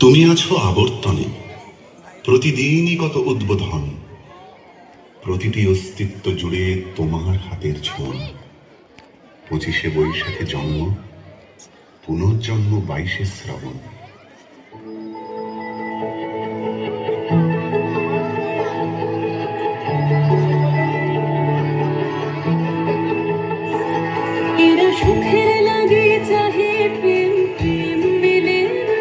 তুমি আছো আবর্তনে, প্রতিদিনই কত উদ্বোধন, প্রতিটি অস্তিত্ব জুড়ে তোমার হাতের ছোঁয়া। 25শে বৈশাখে জন্ম, পুনর্জন্ম 22শে শ্রাবণ। এরা সুখের লাগে চাহে প্রেম, প্রেম মেলে না,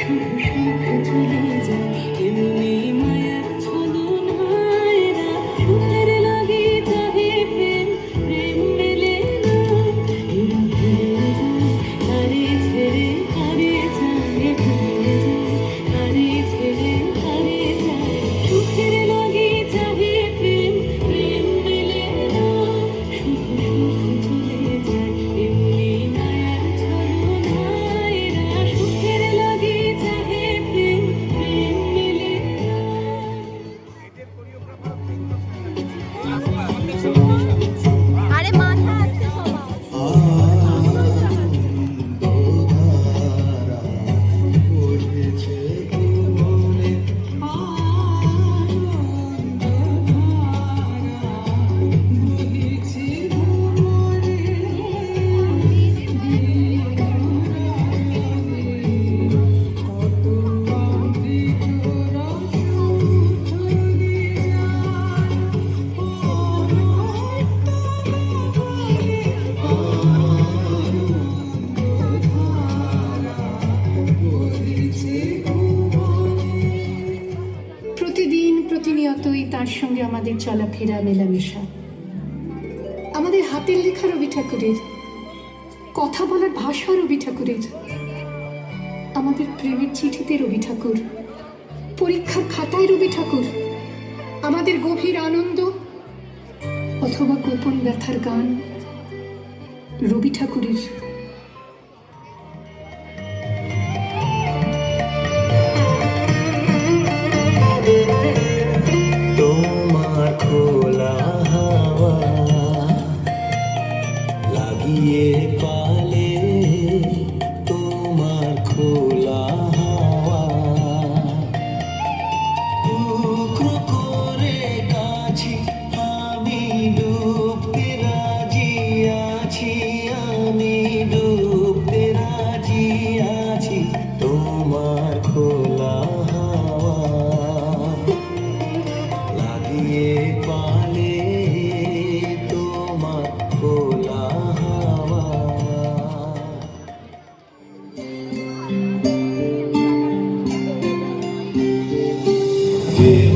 শুধু সুখ চলে যায় এমনি মায়ার ছলনায়। এরা সুখের লাগে চাহে প্রেম, প্রেম মেলে না, এরা ভুলে যায় তারে ছেড়ে তারে যায়, ভুলে যায় তারে ছেড়ে তারে যায়। সুখের লাগে চাহে প্রেম, প্রেম মেলে না, শুধু সুখ চলে যায় এমনি মায়ার ছলনায়। এরা সুখের লাগে চাহে প্রেম, প্রেম মেলে না। আরে মাথা আসছে সবার। প্রতিদিন প্রতিনিয়তই তার সঙ্গে আমাদের চলাফেরা মেলামেশা। আমাদের হাতের লেখা রবি ঠাকুরের, কথা বলার ভাষা রবি ঠাকুরের, আমাদের প্রেমের চিঠিতে রবি ঠাকুর, পরীক্ষার খাতায় রবি ঠাকুর, আমাদের গভীর আনন্দ অথবা গোপন ব্যথার গান রবি ঠাকুরের। তোমার খোলা হাওয়া লাগিয়ে পালে, তোমার খোলা হাওয়া টুকরো করে কাছি, আমি ডুবতে রাজি আছি, আমি ডুবতে রাজি আছি। তোমার খোলা হাওয়া লাগিয়ে পালে, তোমার খোলা হাওয়া। কেহ